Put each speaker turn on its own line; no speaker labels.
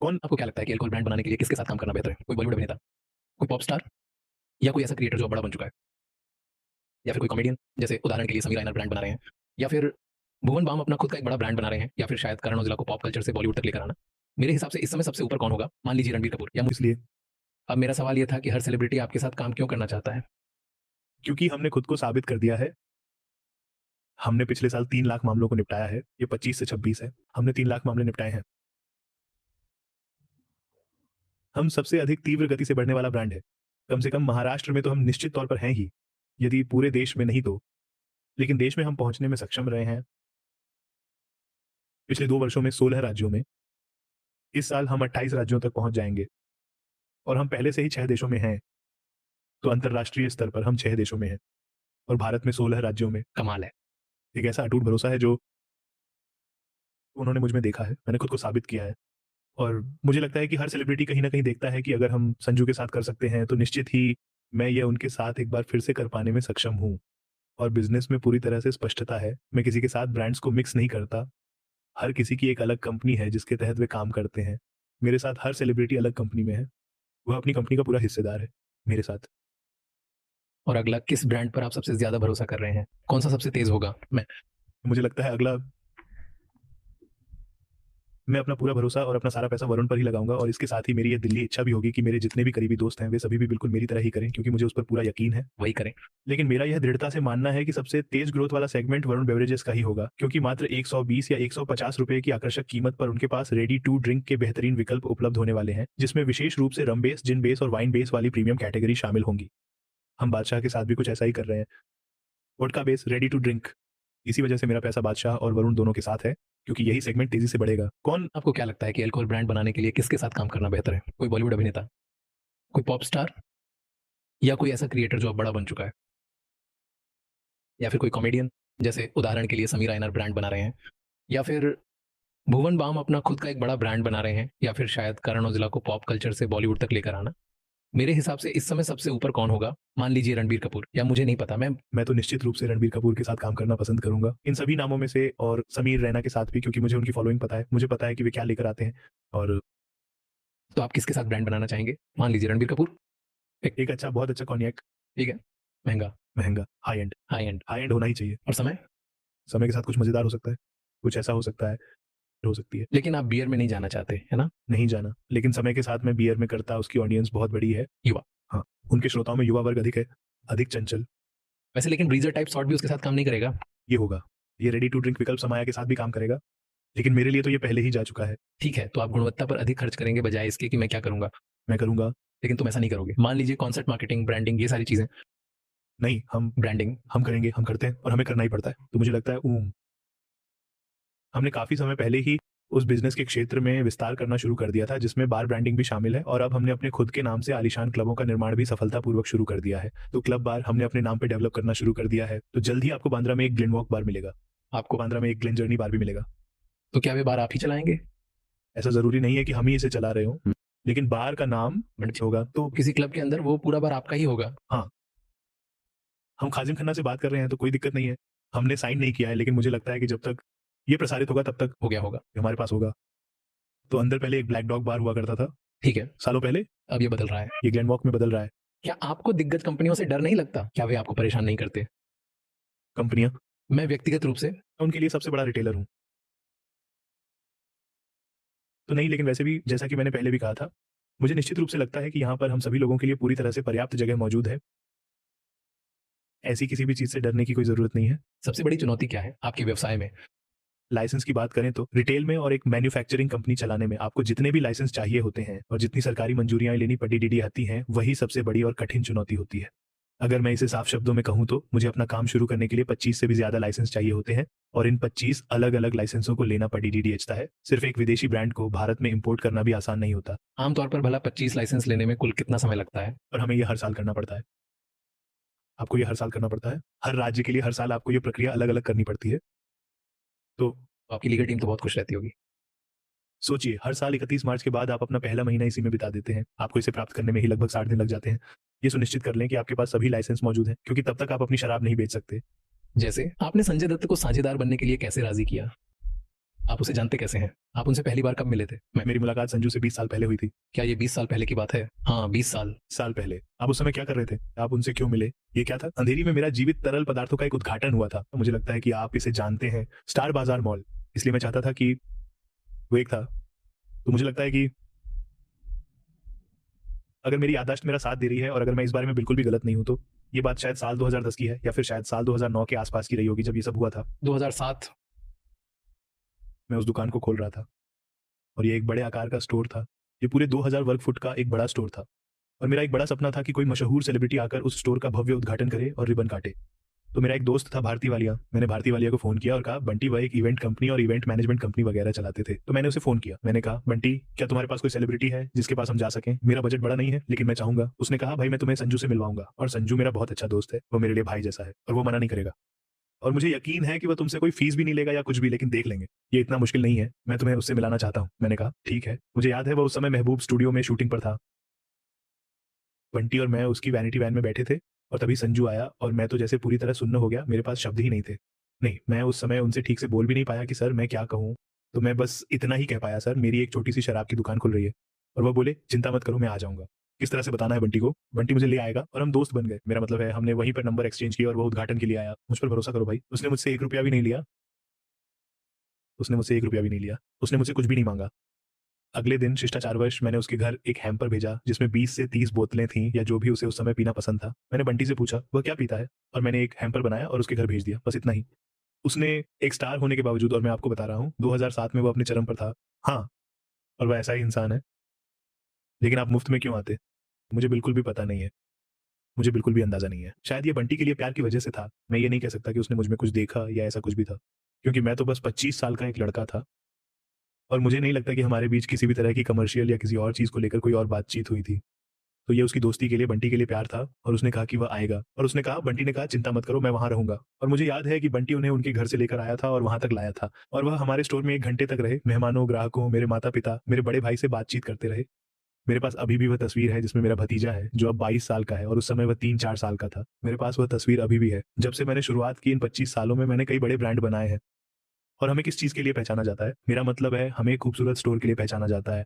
कौन आपको क्या लगता है कि अल्कोहल ब्रांड बनाने के लिए किसके साथ काम करना बेहतर है? कोई बॉलीवुड अभिनेता, कोई पॉप स्टार या कोई ऐसा क्रिएटर जो अब बड़ा बन चुका है? या फिर कोई कॉमेडियन जैसे उदाहरण के लिए समीर रायनर ब्रांड बना रहे हैं या फिर भुवन बाम अपना खुद का एक बड़ा ब्रांड बना रहे हैं या फिर शायद करण औजला को पॉप कल्चर से बॉलीवुड तक लेकर आना। मेरे हिसाब से इस समय सबसे ऊपर कौन होगा? मान लीजिए रणबीर कपूर या
इसलिए
अब मेरा सवाल ये था कि हर सेलिब्रिटी आपके साथ काम क्यों करना चाहता है?
क्योंकि हमने खुद को साबित कर दिया है। हमने पिछले साल 3 लाख मामलों को निपटाया है। ये 25 से 26 है। हमने 3 लाख मामले निपटाए हैं। हम सबसे अधिक तीव्र गति से बढ़ने वाला ब्रांड है। कम से कम महाराष्ट्र में तो हम निश्चित तौर पर हैं ही, यदि पूरे देश में नहीं तो। लेकिन देश में हम पहुंचने में सक्षम रहे हैं पिछले 2 वर्षों में 16 राज्यों में। इस साल हम 28 राज्यों तक पहुंच जाएंगे और हम पहले से ही 6 देशों में हैं। तो अंतर्राष्ट्रीय स्तर पर हम 6 देशों में हैं और भारत में 16 राज्यों में।
कमाल है।
एक ऐसा अटूट भरोसा है जो उन्होंने मुझ में देखा है, मैंने खुद को साबित किया है। और मुझे लगता है कि हर सेलिब्रिटी कहीं न कहीं देखता है कि अगर हम संजू के साथ कर सकते हैं, तो निश्चित ही मैं ये उनके साथ एक बार फिर से कर पाने में सक्षम हूँ। और बिज़नेस में पूरी तरह से स्पष्टता है, मैं किसी के साथ ब्रांड्स को मिक्स नहीं करता। हर किसी की एक अलग कंपनी है जिसके तहत वे काम करते हैं। मेरे साथ हर सेलिब्रिटी अलग कंपनी में है। वह अपनी कंपनी का पूरा हिस्सेदार है, मेरे साथ।
और अगला किस ब्रांड पर आप सबसे ज्यादा भरोसा कर रहे हैं? कौन सा सबसे तेज होगा?
मुझे लगता है अगला मैं अपना पूरा भरोसा और अपना सारा पैसा वरुण पर ही लगाऊँगा और इसके साथ ही मेरी ये दिली इच्छा भी होगी कि मेरे जितने भी करीबी दोस्त हैं, वे सभी भी बिल्कुल मेरी तरह ही करें क्योंकि मुझे उस पर पूरा यकीन है।
वही करें।
लेकिन मेरा यह दृढ़ता से मानना है कि सबसे तेज ग्रोथ वाला सेगमेंट वरुण बेवरेजेस का ही होगा क्योंकि मात्र 120 या 150 रुपए की आकर्षक कीमत पर उनके पास रेडी टू ड्रिंक के बेहतरीन विकल्प उपलब्ध होने वाले हैं, जिसमें विशेष रूप से रम बेस, जिन बेस और वाइन बेस वाली प्रीमियम कैटेगरी शामिल होंगी। हम बादशाह के साथ भी कुछ ऐसा ही कर रहे हैं। Vodka base, ready to drink. इसी वजह से मेरा पैसा बादशाह और वरुण दोनों के साथ है क्योंकि यही सेगमेंट तेजी से बढ़ेगा। कौन
आपको क्या लगता है कि अल्कोहल ब्रांड बनाने के लिए किसके साथ काम करना बेहतर है? कोई बॉलीवुड अभिनेता, कोई पॉप स्टार या कोई ऐसा क्रिएटर जो अब बड़ा बन चुका है या फिर कोई कॉमेडियन जैसे उदाहरण के लिए समीर रायनर ब्रांड बना रहे हैं या फिर भुवन बाम अपना खुद का एक बड़ा ब्रांड बना रहे हैं या फिर शायद करण औजला को पॉप कल्चर से बॉलीवुड तक लेकर आना। मेरे हिसाब से इस समय सबसे ऊपर कौन होगा? मान लीजिए रणबीर कपूर या मुझे नहीं पता।
मैं तो निश्चित रूप से रणबीर कपूर के साथ काम करना पसंद करूंगा इन सभी नामों में से, और समीर रैना के साथ भी क्योंकि मुझे उनकी फॉलोइंग पता है। मुझे पता है कि वे क्या लेकर आते हैं। और
तो आप किसके साथ ब्रांड बनाना चाहेंगे? मान लीजिए रणबीर कपूर।
एक अच्छा, बहुत अच्छा कॉन्यैक।
ठीक है। महंगा।
महंगा, high and.
High and.
High and होना ही चाहिए।
और समय।
समय के साथ कुछ मजेदार हो सकता है, कुछ ऐसा हो सकता है, हो सकती है।
लेकिन आप बियर में नहीं जाना चाहते है ना?
नहीं जाना, लेकिन समय के साथ मैं बियर में करता, उसकी ऑडियंस बहुत बड़ी है।
युवा।
हाँ, उनके श्रोताओं में युवा वर्ग अधिक है, अधिक चंचल।
वैसे लेकिन ब्रीजर टाइप शॉट भी उसके साथ काम नहीं करेगा।
ये होगा, ये रेडी टू ड्रिंक विकल्प समाया के साथ भी काम करेगा, लेकिन मेरे लिए तो ये पहले ही जा चुका है।
ठीक है, तो आप गुणवत्ता पर अधिक खर्च करेंगे बजाय इसके कि मैं क्या करूंगा।
मैं करूंगा।
लेकिन तुम ऐसा नहीं करोगे। मान लीजिए कॉन्सेप्ट मार्केटिंग, ब्रांडिंग, ये सारी चीजें।
नहीं, हम
ब्रांडिंग
करेंगे, हम करते हैं और हमें करना ही पड़ता है। तो मुझे लगता है हमने काफी समय पहले ही उस बिजनेस के क्षेत्र में विस्तार करना शुरू कर दिया था जिसमें बार ब्रांडिंग भी शामिल है, और अब हमने अपने खुद के नाम से आलीशान क्लबों का निर्माण भी सफलतापूर्वक शुरू कर दिया है। तो क्लब बार हमने अपने नाम पे डेवलप करना शुरू कर दिया है। तो जल्द ही आपको बांद्रा में एक ग्लेन वॉक बार मिलेगा, आपको बांद्रा में एक ग्लेन जर्नी बार भी मिलेगा।
तो क्या वे बार आप ही चलाएंगे?
ऐसा जरूरी नहीं है कि हम ही इसे चला रहे हो, लेकिन बार का नाम होगा। तो
किसी क्लब के अंदर वो पूरा बार आपका ही होगा।
हाँ, हम खाजिम खन्ना से बात कर रहे हैं तो कोई दिक्कत नहीं है। हमने साइन नहीं किया है, लेकिन मुझे लगता है कि जब तक ये प्रसारित होगा तब तक
हो गया होगा।
हमारे पास होगा। तो अंदर पहले एक ब्लैक डॉग बार हुआ करता था,
ठीक है,
सालों पहले।
अब ये बदल रहा है।
ये ग्लेन वॉक में बदल रहा है।
क्या आपको दिग्गज कंपनियों से डर नहीं लगता? क्या वे आपको परेशान नहीं करते?
कंपनियां,
मैं व्यक्तिगत रूप से
उनके लिए सबसे बड़ा रिटेलर हूं तो नहीं, लेकिन वैसे भी जैसा कि मैंने पहले भी कहा था, मुझे निश्चित रूप से लगता है कि यहाँ पर हम सभी लोगों के लिए पूरी तरह से पर्याप्त जगह मौजूद है। ऐसी किसी भी चीज से डरने की कोई जरूरत नहीं है।
सबसे बड़ी चुनौती क्या है आपके व्यवसाय में?
लाइसेंस की बात करें तो रिटेल में और एक मैन्युफैक्चरिंग कंपनी चलाने में आपको जितने भी लाइसेंस चाहिए होते हैं और जितनी सरकारी मंजूरियां लेनी पड़ी आती हैं, वही सबसे बड़ी और कठिन चुनौती होती है। अगर मैं इसे साफ शब्दों में कहूं तो मुझे अपना काम शुरू करने के लिए 25 से भी ज्यादा लाइसेंस चाहिए होते हैं, और इन 25 अलग अलग लाइसेंसों को लेना पड़ता है। सिर्फ एक विदेशी ब्रांड को भारत में इंपोर्ट करना भी आसान नहीं होता,
आमतौर पर भला 25 लाइसेंस लेने में कुल कितना समय लगता है?
और हमें यह हर साल करना पड़ता है। आपको ये हर साल करना पड़ता है। हर राज्य के लिए हर साल आपको ये प्रक्रिया अलग अलग करनी पड़ती है। तो
आपकी लीगल टीम तो बहुत खुश रहती होगी।
सोचिए, हर साल 31 मार्च के बाद आप अपना पहला महीना इसी में बिता देते हैं। आपको इसे प्राप्त करने में ही लगभग 60 दिन लग जाते हैं। ये सुनिश्चित कर लें कि आपके पास सभी लाइसेंस मौजूद हैं, क्योंकि तब तक आप अपनी शराब नहीं बेच सकते।
जैसे आपने संजय दत्त को साझेदार बनने के लिए कैसे राजी किया? आप उसे जानते कैसे हैं? आप उनसे पहली बार कब मिले थे?
मेरी मुलाकात संजू से 20 साल पहले हुई थी।
क्या ये 20 साल पहले की बात है? हाँ, 20 साल।
साल पहले। आप उस समय क्या कर रहे थे? आप उनसे क्यों मिले? ये क्या था? अंधेरी में मेरा जीवित तरल पदार्थों का एक उद्घाटन हुआ था। मुझे लगता है कि आप इसे जानते हैं, स्टार बाज़ार मॉल। इसलिए मैं चाहता था कि वो एक था। तो मुझे लगता है कि अगर मेरी याददाश्त मेरा साथ दे रही है और अगर मैं इस बारे में बिल्कुल भी गलत नहीं हूँ, तो ये बात शायद साल 2010 की है या फिर शायद साल 2009 के आस-पास की रही होगी जब ये सब हुआ था।
2007।
मैं उस दुकान को खोल रहा था और ये एक बड़े आकार का स्टोर था। ये पूरे 2000 वर्ग फुट का एक बड़ा स्टोर था और मेरा एक बड़ा सपना था कि कोई मशहूर सेलिब्रिटी आकर उस स्टोर का भव्य उद्घाटन करे और रिबन काटे। तो मेरा एक दोस्त था भारती वालिया। मैंने भारती वालिया को फ़ोन किया और कहा, "बंटी, वह एक इवेंट कंपनी और इवेंट मैनेजमेंट कंपनी वगैरह चलाते थे।" तो मैंने उसे फ़ोन किया। मैंने कहा, "बंटी, क्या तुम्हारे पास कोई सेलिब्रिटी है जिसके पास हम जा सकें? मेरा बजट बड़ा नहीं है, लेकिन मैं चाहूँगा।" उसने कहा, "भाई, मैं तुम्हें संजू से मिलवाऊँगा और संजू मेरा बहुत अच्छा दोस्त है। वो मेरे लिए भाई जैसा है और वो मना नहीं करेगा। और मुझे यकीन है कि वो तुमसे कोई फीस भी नहीं लेगा या कुछ भी, लेकिन देख लेंगे। ये इतना मुश्किल नहीं है। मैं तुम्हें उससे मिलाना चाहता हूँ।" मैंने कहा, "ठीक है।" मुझे याद है वो उस समय महबूब स्टूडियो में शूटिंग पर था। बंटी और मैं उसकी वैनिटी वैन में बैठे थे और तभी संजू आया और मैं तो जैसे पूरी तरह सुन्न हो गया, मेरे पास शब्द ही नहीं थे। नहीं, मैं उस समय उनसे ठीक से बोल भी नहीं पाया कि सर मैं क्या कहूँ? तो मैं बस इतना ही कह पाया, सर मेरी एक छोटी-सी शराब की दुकान खुल रही है। और वो बोले, चिंता मत करो, मैं आ जाऊँगा। किस तरह से बताना है बंटी को? बंटी मुझे ले आएगा और हम दोस्त बन गए। मेरा मतलब है हमने वहीं पर नंबर एक्सचेंज किए और वो उद्घाटन के लिए आया। मुझ पर भरोसा करो भाई, उसने मुझसे ₹1 भी नहीं लिया। उसने मुझसे ₹1 भी नहीं लिया। उसने मुझसे कुछ भी नहीं माँगा। अगले दिन शिष्टाचारवश मैंने उसके घर एक हैम्पर भेजा जिसमें 20 से 30 बोतलें थीं या जो भी उसे उस समय पीना पसंद था। मैंने बंटी से पूछा वह क्या पीता है और मैंने एक हैम्पर बनाया और उसके घर भेज दिया, बस इतना ही। उसने एक स्टार होने के बावजूद, और मैं आपको बता रहा हूँ 2007 में वो अपने चरम पर था। हाँ, और वह ऐसा ही इंसान है। लेकिन आप मुफ्त में क्यों आते? मुझे बिल्कुल भी पता नहीं है। मुझे बिल्कुल भी अंदाज़ा नहीं है। शायद ये बंटी के लिए प्यार की वजह से था। मैं ये नहीं कह सकता कि उसने मुझ में कुछ देखा या ऐसा कुछ भी था। क्योंकि मैं तो बस 25 साल का एक लड़का था और मुझे नहीं लगता कि हमारे बीच किसी भी तरह की कमर्शियल या किसी और चीज़ को लेकर कोई और बातचीत हुई थी। तो ये उसकी दोस्ती के लिए, बंटी के लिए प्यार था और उसने कहा कि वह आएगा और उसने कहा, बंटी ने कहा, चिंता मत करो, मैं वहाँ रहूँगा। और मुझे याद है कि बंटी उन्हें उनके घर से लेकर आया था और वहाँ तक लाया था और वह हमारे स्टोर में 1 घंटे तक रहे। मेहमानों, ग्राहकों, मेरे माता-पिता, मेरे बड़े भाई से बातचीत करते रहे। मेरे पास अभी भी वह तस्वीर है जिसमें मेरा भतीजा है, जो अब 22 साल का है और उस समय वह 3-4 साल का था। मेरे पास वह तस्वीर अभी भी है। जब से मैंने शुरुआत की इन 25 सालों में मैंने कई बड़े ब्रांड बनाए हैं और हमें किस चीज़ के लिए पहचाना जाता है? मेरा मतलब है हमें खूबसूरत स्टोर के लिए पहचाना जाता है।